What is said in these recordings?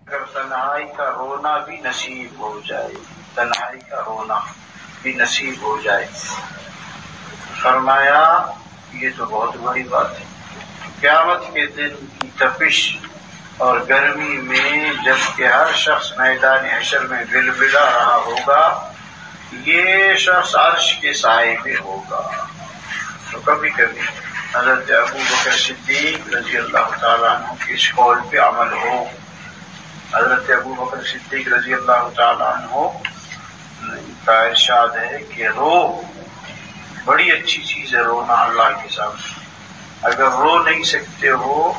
اگر تنہائی کا رونا بھی نصیب ہو جائے، تنہائی کا رونا بھی نصیب ہو جائے۔ فرمایا یہ تو بہت بڑی بات ہے۔ قیامت کے دن کی تپش اور گرمی میں جب کہ ہر شخص میدان حشر میں بلبلا رہا ہوگا، یہ شخص عرش کے سائے میں ہوگا۔ تو کبھی کبھی حضرت ابو بکر صدیق رضی اللہ تعالیٰ عنہ کے اس قول پہ عمل ہو۔ حضرت ابو بکر صدیق رضی اللہ تعالیٰ عنہ کا ارشاد ہے کہ رو، بڑی اچھی چیز ہے رونا اللہ کے سامنے۔ اگر رو نہیں سکتے ہو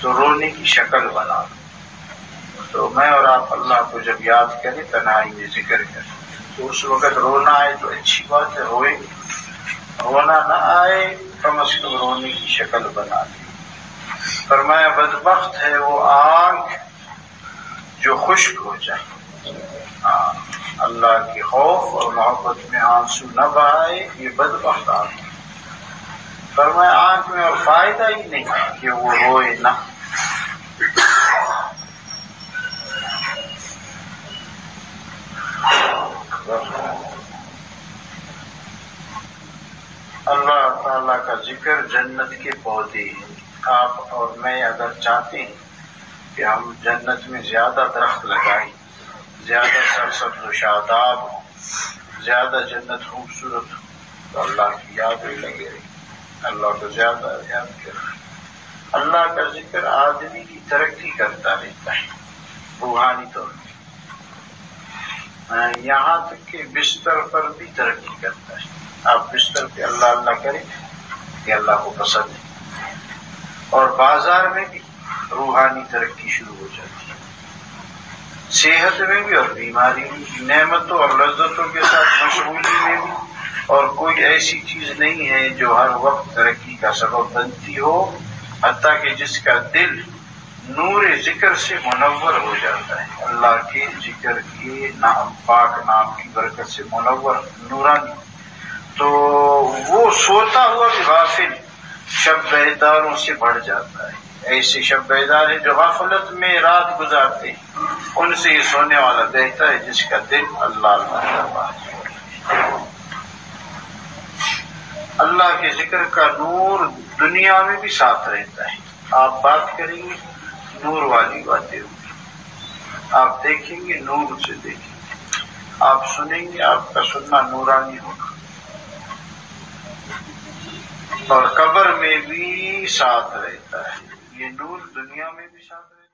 تو رونے کی شکل بنا دو۔ تو میں اور آپ اللہ کو جب یاد کریں، تنہائی میں ذکر کریں، تو اس وقت رونا آئے تو اچھی بات ہے، روئے۔ رونا نہ آئے کم از کم رونے کی شکل بنا دیں۔ فرمایا بدبخت ہے وہ آنکھ جو خشک ہو جائے، اللہ کے خوف اور محبت میں آنسو نہ بہائے، یہ بدبخت آنکھ۔ فرمایا آنکھ میں اور فائدہ ہی نہیں کہ وہ روئے نہ۔ اللہ تعالیٰ کا ذکر جنت کے پودے ہیں۔ آپ اور میں اگر چاہتے ہیں کہ ہم جنت میں زیادہ درخت لگائیں، زیادہ سرسبز و شاداب ہوں، زیادہ جنت خوبصورت ہو، تو اللہ کی یاد میں لگے رہی، اللہ کو زیادہ یاد کریں۔ اللہ کا ذکر آدمی کی ترقی کرتا رہتا ہے روحانی طور پر، یہاں تک کہ بستر پر بھی ترقی کرتا ہے۔ آپ بستر پہ اللہ اللہ کریں کہ اللہ کو پسند ہے، اور بازار میں بھی روحانی ترقی شروع ہو جاتی ہے، صحت میں بھی اور بیماری میں بھی، نعمتوں اور لذتوں کے ساتھ مشغولی میں بھی، اور کوئی ایسی چیز نہیں ہے جو ہر وقت ترقی کا سبب بنتی ہو، حتیٰ کہ جس کا دل نور ذکر سے منور ہو جاتا ہے، اللہ کے ذکر کے نام، پاک نام کی برکت سے منور، نورانی، تو وہ سوتا ہوا بھی غافل شب بیداروں سے بڑھ جاتا ہے۔ ایسے شب بیدار ہیں جو غفلت میں رات گزارتے ہیں، ان سے یہ سونے والا بہتر ہے جس کا دل اللہ اللہ کا پاس۔ اللہ کے ذکر کا نور دنیا میں بھی ساتھ رہتا ہے۔ آپ بات کریں گے نور والی باتیں ہوگی، آپ دیکھیں گے نور سے دیکھیں گے، آپ سنیں گے آپ کا سننا نورانی ہوگا، اور قبر میں بھی ساتھ رہتا ہے یہ نور، دنیا میں بھی ساتھ رہتا ہے۔